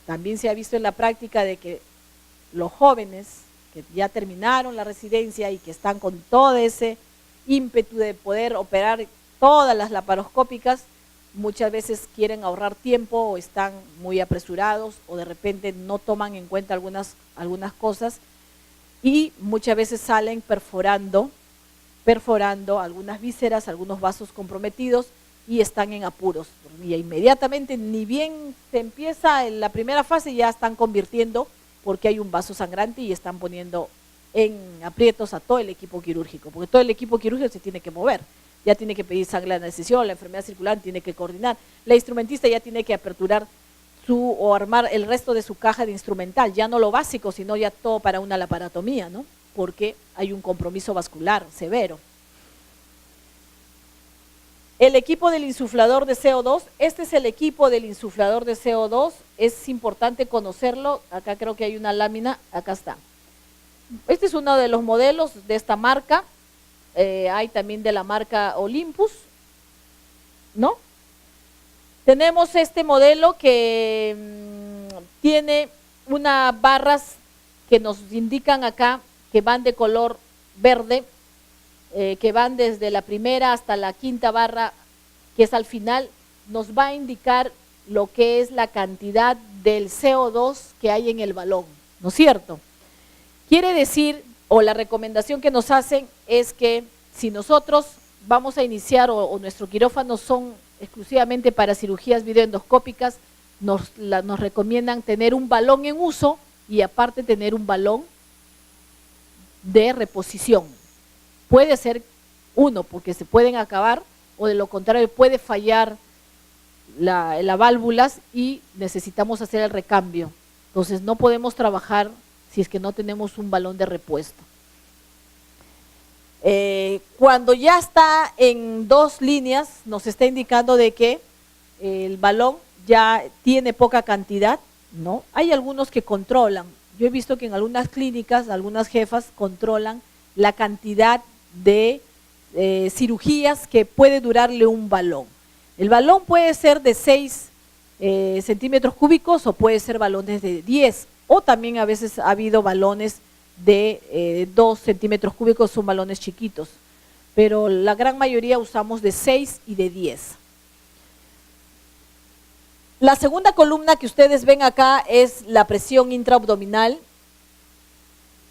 también se ha visto en la práctica de que los jóvenes que ya terminaron la residencia y que están con todo ese ímpetu de poder operar todas las laparoscópicas, muchas veces quieren ahorrar tiempo o están muy apresurados o de repente no toman en cuenta algunas cosas y muchas veces salen perforando algunas vísceras, algunos vasos comprometidos y están en apuros. Y inmediatamente, ni bien se empieza en la primera fase, ya están convirtiendo porque hay un vaso sangrante y están poniendo en aprietos a todo el equipo quirúrgico, porque todo el equipo quirúrgico se tiene que mover, ya tiene que pedir sangre de anestesión, la enfermedad circular tiene que coordinar, la instrumentista ya tiene que aperturar o armar el resto de su caja de instrumental, ya no lo básico, sino ya todo para una laparotomía, ¿no? Porque hay un compromiso vascular severo. El equipo del insuflador de CO2, este es el equipo del insuflador de CO2, es importante conocerlo, acá creo que hay una lámina, acá está. Este es uno de los modelos de esta marca, hay también de la marca Olympus, ¿no? Tenemos este modelo que tiene unas barras que nos indican acá que van de color verde, que van desde la primera hasta la quinta barra, que es al final, nos va a indicar lo que es la cantidad del CO2 que hay en el balón, ¿no es cierto? Quiere decir, o la recomendación que nos hacen es que si nosotros vamos a iniciar o nuestros quirófanos son exclusivamente para cirugías videoendoscópicas, nos recomiendan tener un balón en uso y aparte tener un balón de reposición. Puede ser uno, porque se pueden acabar, o de lo contrario puede fallar la válvulas y necesitamos hacer el recambio. Entonces no podemos trabajar si es que no tenemos un balón de repuesto. Cuando ya está en 2 líneas, nos está indicando de que el balón ya tiene poca cantidad, ¿no? Hay algunos que controlan. Yo he visto que en algunas clínicas, algunas jefas controlan la cantidad de cirugías que puede durarle un balón. El balón puede ser de 6 centímetros cúbicos o puede ser balones de 10, o también a veces ha habido balones de 2 centímetros cúbicos, son balones chiquitos, pero la gran mayoría usamos de 6 y de 10. La segunda columna que ustedes ven acá es la presión intraabdominal.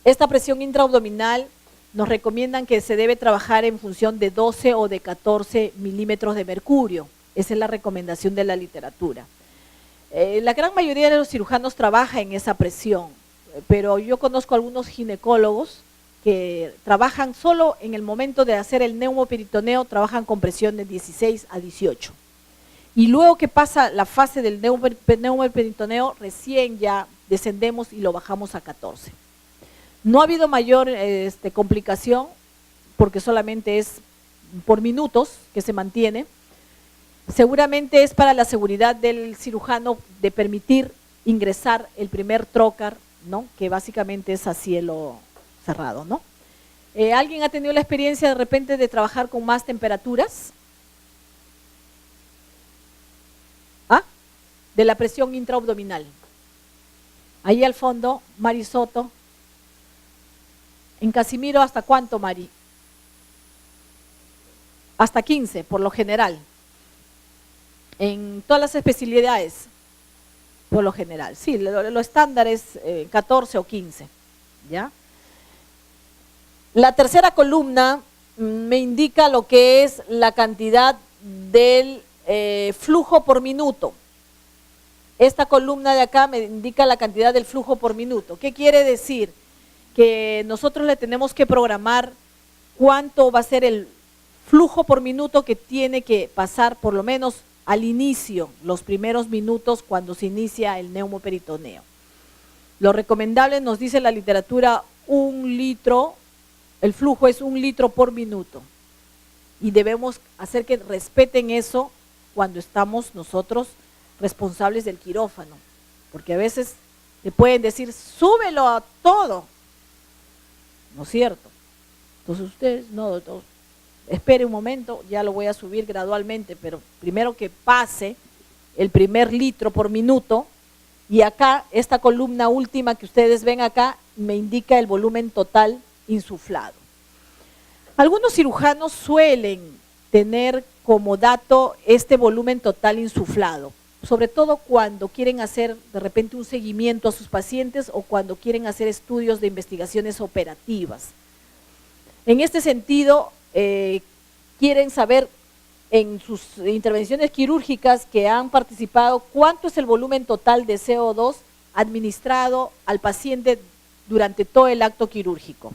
Esta presión intraabdominal nos recomiendan que se debe trabajar en función de 12 o de 14 milímetros de mercurio. Esa es la recomendación de la literatura. La gran mayoría de los cirujanos trabaja en esa presión, pero yo conozco algunos ginecólogos que trabajan solo en el momento de hacer el neumoperitoneo, trabajan con presión de 16 a 18. Y luego que pasa la fase del neumoperitoneo, recién ya descendemos y lo bajamos a 14. No ha habido mayor complicación, porque solamente es por minutos que se mantiene. Seguramente es para la seguridad del cirujano de permitir ingresar el primer trocar, ¿no? Que básicamente es a cielo cerrado, ¿no? ¿Alguien ha tenido la experiencia de repente de trabajar con más temperaturas? ¿Ah? De la presión intraabdominal. Ahí al fondo, Mari Soto. En Casimiro, ¿hasta cuánto, Mari? Hasta 15, por lo general. En todas las especialidades, por lo general. Sí, lo estándar es 14 o 15, ¿ya? La tercera columna me indica lo que es la cantidad del flujo por minuto. Esta columna de acá me indica la cantidad del flujo por minuto. ¿Qué quiere decir? Que nosotros le tenemos que programar cuánto va a ser el flujo por minuto que tiene que pasar por lo menos al inicio, los primeros minutos cuando se inicia el neumoperitoneo. Lo recomendable, nos dice la literatura, 1 litro, el flujo es 1 litro por minuto. Y debemos hacer que respeten eso cuando estamos nosotros responsables del quirófano. Porque a veces te pueden decir, súbelo a todo. ¿No es cierto? Entonces ustedes, no, doctor, espere un momento, ya lo voy a subir gradualmente, pero primero que pase el primer litro por minuto, y acá, esta columna última que ustedes ven acá, me indica el volumen total insuflado. Algunos cirujanos suelen tener como dato este volumen total insuflado, sobre todo cuando quieren hacer de repente un seguimiento a sus pacientes o cuando quieren hacer estudios de investigaciones operativas. En este sentido, quieren saber en sus intervenciones quirúrgicas que han participado cuánto es el volumen total de CO2 administrado al paciente durante todo el acto quirúrgico.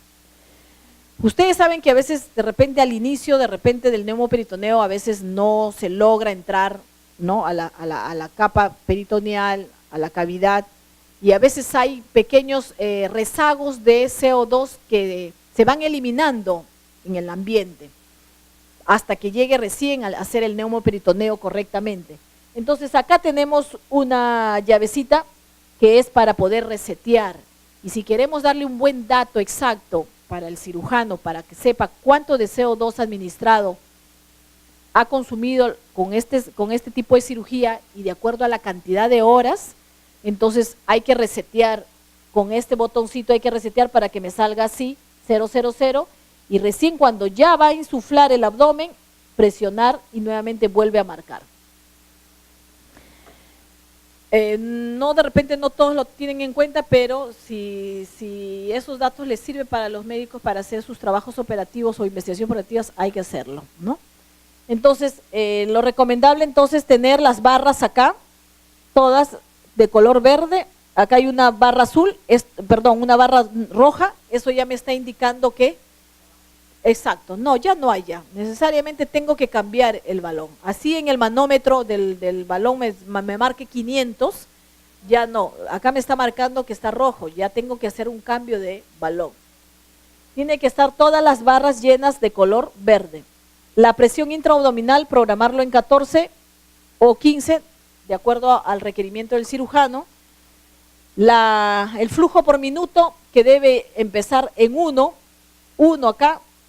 Ustedes saben que a veces, de repente al inicio, del neumoperitoneo, a veces no se logra entrar, ¿no?, a la capa peritoneal, a la cavidad, y a veces hay pequeños rezagos de CO2 que se van eliminando en el ambiente hasta que llegue recién a hacer el neumoperitoneo correctamente. Entonces acá tenemos una llavecita que es para poder resetear, y si queremos darle un buen dato exacto para el cirujano, para que sepa cuánto de CO2 administrado ha consumido con este tipo de cirugía y de acuerdo a la cantidad de horas, entonces hay que resetear con este botoncito, hay que resetear para que me salga así, 000, y recién cuando ya va a insuflar el abdomen, presionar y nuevamente vuelve a marcar. No, de repente no todos lo tienen en cuenta, pero si esos datos les sirven para los médicos para hacer sus trabajos operativos o investigaciones operativas, hay que hacerlo, ¿no? Entonces, lo recomendable entonces tener las barras acá, todas de color verde. Acá hay una barra azul, una barra roja, eso ya me está indicando que, exacto, no, ya no hay ya, necesariamente tengo que cambiar el balón. Así en el manómetro del balón me marque 500, ya no, acá me está marcando que está rojo, ya tengo que hacer un cambio de balón. Tiene que estar todas las barras llenas de color verde. La presión intraabdominal, programarlo en 14 o 15, de acuerdo al requerimiento del cirujano. El flujo por minuto, que debe empezar en 1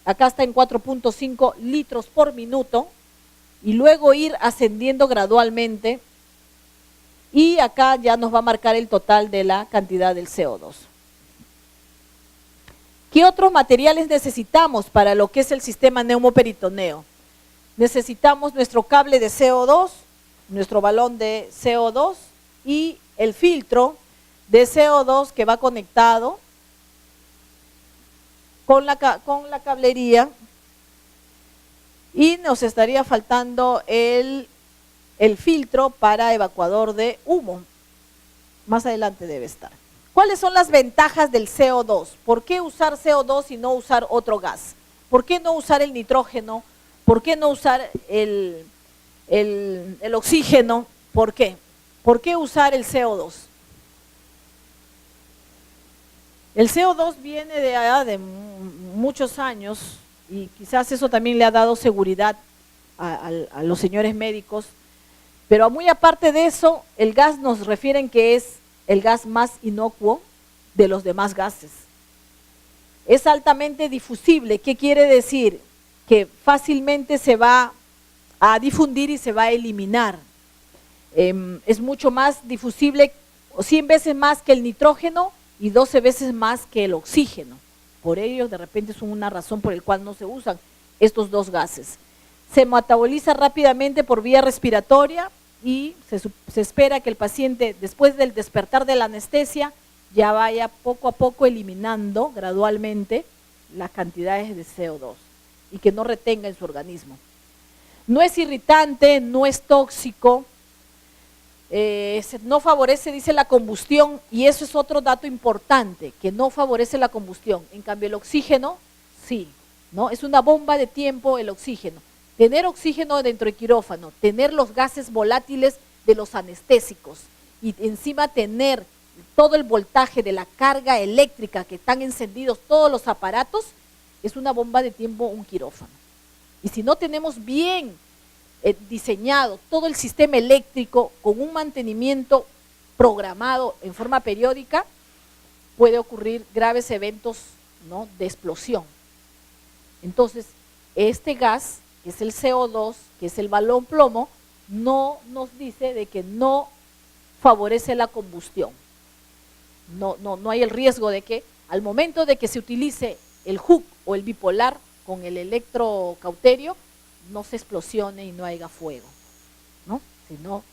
acá está en 4.5 litros por minuto, y luego ir ascendiendo gradualmente, y acá ya nos va a marcar el total de la cantidad del CO2. ¿Qué otros materiales necesitamos para lo que es el sistema neumoperitoneo? Necesitamos nuestro cable de CO2, nuestro balón de CO2 y el filtro de CO2 que va conectado con la cablería, y nos estaría faltando el filtro para evacuador de humo. Más adelante debe estar. ¿Cuáles son las ventajas del CO2? ¿Por qué usar CO2 y no usar otro gas? ¿Por qué no usar el nitrógeno? ¿Por qué no usar el oxígeno? ¿Por qué? ¿Por qué usar el CO2? El CO2 viene de muchos años, y quizás eso también le ha dado seguridad a los señores médicos, pero muy aparte de eso, el gas nos refieren que es el gas más inocuo de los demás gases. Es altamente difusible. ¿Qué quiere decir? Que fácilmente se va a difundir y se va a eliminar. Es mucho más difusible, 100 veces más que el nitrógeno y 12 veces más que el oxígeno. Por ello, de repente, es una razón por la cual no se usan estos dos gases. Se metaboliza rápidamente por vía respiratoria y se espera que el paciente, después del despertar de la anestesia, ya vaya poco a poco eliminando gradualmente las cantidades de CO2 y que no retenga en su organismo. No es irritante, no es tóxico, no favorece, dice, la combustión, y eso es otro dato importante, que no favorece la combustión. En cambio, el oxígeno, sí, ¿no? Es una bomba de tiempo el oxígeno. Tener oxígeno dentro del quirófano, tener los gases volátiles de los anestésicos y encima tener todo el voltaje de la carga eléctrica que están encendidos todos los aparatos, es una bomba de tiempo un quirófano. Y si no tenemos bien diseñado todo el sistema eléctrico con un mantenimiento programado en forma periódica, puede ocurrir graves eventos, ¿no?, de explosión. Entonces, este gas, que es el CO2, que es el balón plomo, no nos dice de que no favorece la combustión. No hay el riesgo de que al momento de que se utilice el HUC o el bipolar con el electrocauterio, no se explosione y no haya fuego, ¿no? Si no,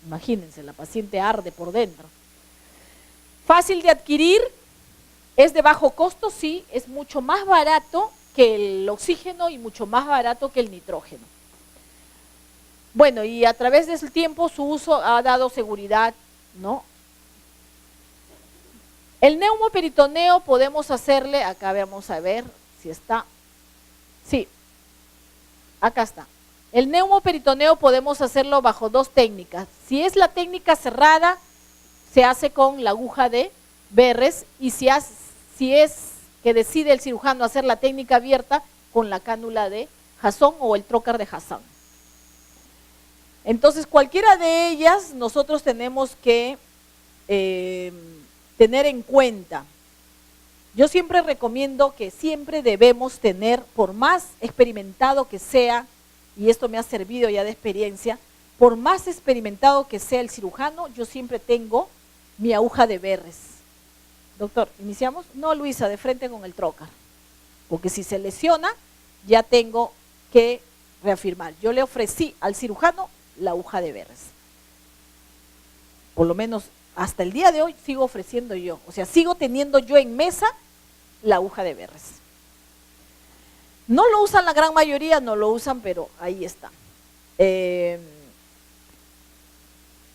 imagínense, la paciente arde por dentro. Fácil de adquirir, es de bajo costo, sí, es mucho más barato que el oxígeno y mucho más barato que el nitrógeno. Bueno, y a través del tiempo su uso ha dado seguridad, ¿no? El neumoperitoneo podemos hacerle, acá vamos a ver si está, sí, acá está. El neumoperitoneo podemos hacerlo bajo dos técnicas. Si es la técnica cerrada, se hace con la aguja de Verres, y si es que decide el cirujano hacer la técnica abierta, con la cánula de Jasón o el trocar de Hassan. Entonces, cualquiera de ellas nosotros tenemos que tener en cuenta. Yo siempre recomiendo que siempre debemos tener, por más experimentado que sea, y esto me ha servido ya de experiencia, por más experimentado que sea el cirujano, yo siempre tengo mi aguja de Verres. Doctor, ¿iniciamos? No, Luisa, de frente con el trocar, porque si se lesiona, ya tengo que reafirmar. Yo le ofrecí al cirujano la aguja de Verres. Por lo menos hasta el día de hoy sigo ofreciendo yo, o sea, sigo teniendo yo en mesa la aguja de Verres. No lo usan la gran mayoría, no lo usan, pero ahí está.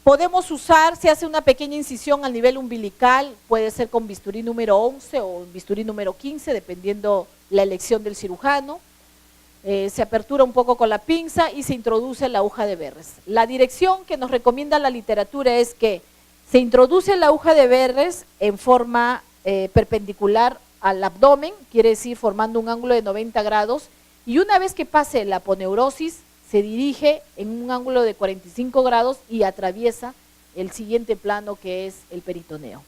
Podemos usar, se hace una pequeña incisión al nivel umbilical, puede ser con bisturí número 11 o bisturí número 15, dependiendo la elección del cirujano. Se apertura un poco con la pinza y se introduce la aguja de Verres. La dirección que nos recomienda la literatura es que se introduce la aguja de Verres en forma perpendicular al abdomen, quiere decir formando un ángulo de 90 grados, y una vez que pase la aponeurosis, se dirige en un ángulo de 45 grados y atraviesa el siguiente plano, que es el peritoneo.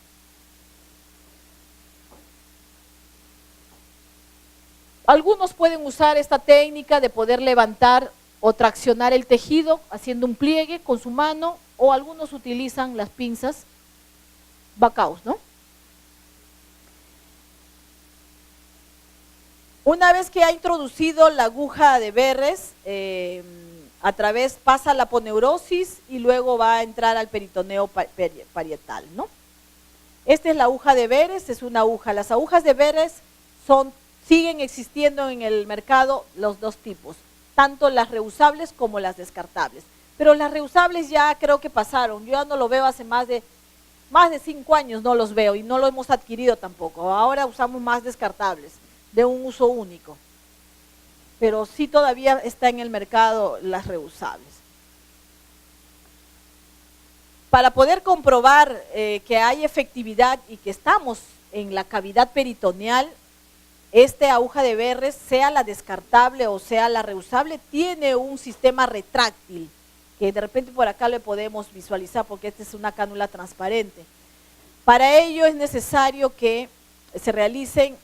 Algunos pueden usar esta técnica de poder levantar o traccionar el tejido haciendo un pliegue con su mano, o algunos utilizan las pinzas Bacaus, ¿no? Una vez que ha introducido la aguja de Verres, a través pasa la aponeurosis y luego va a entrar al peritoneo parietal, ¿no? Esta es la aguja de Verres, es una aguja. Las agujas de Verres siguen existiendo en el mercado los dos tipos, tanto las reusables como las descartables. Pero las reusables ya creo que pasaron, yo ya no lo veo hace más de 5 años, no los veo y no lo hemos adquirido tampoco. Ahora usamos más descartables, de un uso único, pero sí todavía está en el mercado las reusables. Para poder comprobar que hay efectividad y que estamos en la cavidad peritoneal, esta aguja de Verres, sea la descartable o sea la reusable, tiene un sistema retráctil, que de repente por acá lo podemos visualizar porque esta es una cánula transparente. Para ello es necesario que se realicen,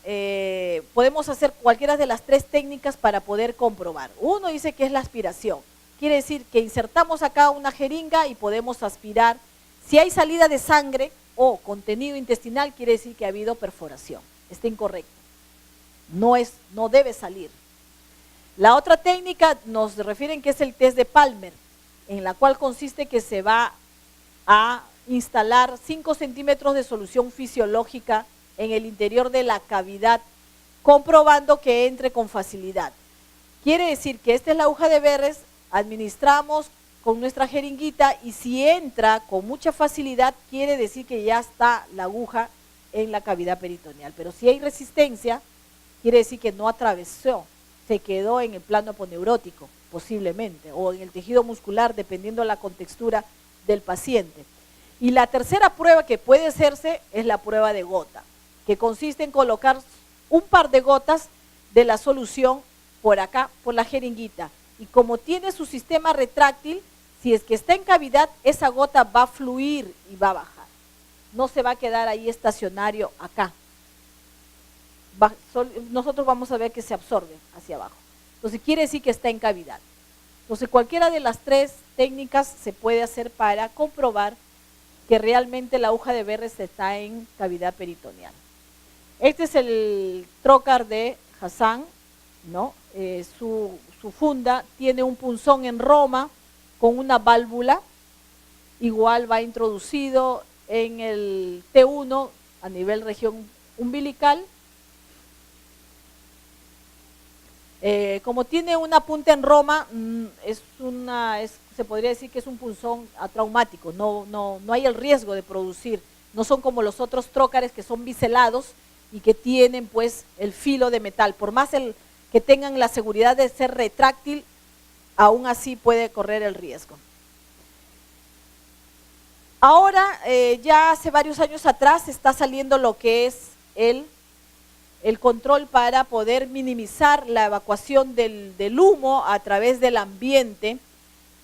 podemos hacer cualquiera de las tres técnicas para poder comprobar. Uno dice que es la aspiración, quiere decir que insertamos acá una jeringa y podemos aspirar. Si hay salida de sangre o contenido intestinal, quiere decir que ha habido perforación, está incorrecto, no debe salir. La otra técnica nos refieren que es el test de Palmer, en la cual consiste que se va a instalar 5 centímetros de solución fisiológica en el interior de la cavidad, comprobando que entre con facilidad. Quiere decir que esta es la aguja de Verres, administramos con nuestra jeringuita y si entra con mucha facilidad, quiere decir que ya está la aguja en la cavidad peritoneal. Pero si hay resistencia, quiere decir que no atravesó, se quedó en el plano aponeurótico, posiblemente, o en el tejido muscular, dependiendo de la contextura del paciente. Y la tercera prueba que puede hacerse es la prueba de gota, que consiste en colocar un par de gotas de la solución por acá, por la jeringuita. Y como tiene su sistema retráctil, si es que está en cavidad, esa gota va a fluir y va a bajar. No se va a quedar ahí estacionario acá. Nosotros vamos a ver que se absorbe hacia abajo. Entonces quiere decir que está en cavidad. Entonces cualquiera de las tres técnicas se puede hacer para comprobar que realmente la aguja de Verres está en cavidad peritoneal. Este es el trocar de Hassan, ¿no? Su su funda, tiene un punzón en Roma con una válvula, igual va introducido en el T1 a nivel región umbilical. Como tiene una punta en Roma, se podría decir que es un punzón atraumático, no hay el riesgo de producir, no son como los otros trócares que son biselados y que tienen pues el filo de metal, por más que tengan la seguridad de ser retráctil, aún así puede correr el riesgo. Ahora, ya hace varios años atrás está saliendo lo que es el control para poder minimizar la evacuación del humo a través del ambiente.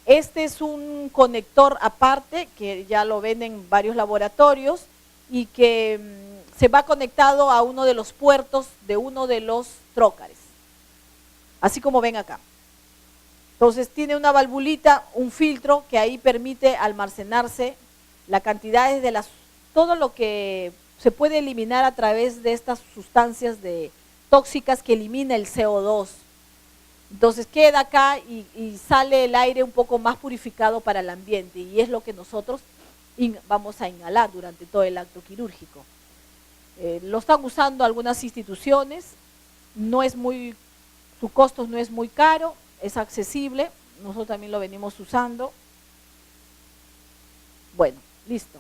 Este es un conector aparte que ya lo ven en varios laboratorios y que se va conectado a uno de los puertos de uno de los trócares, así como ven acá. Entonces tiene una valvulita, un filtro que ahí permite almacenarse la cantidad de todo lo que se puede eliminar a través de estas sustancias tóxicas que elimina el CO2. Entonces queda acá y sale el aire un poco más purificado para el ambiente y es lo que nosotros vamos a inhalar durante todo el acto quirúrgico. Lo están usando algunas instituciones, su costo no es muy caro, es accesible, nosotros también lo venimos usando. Bueno, listo.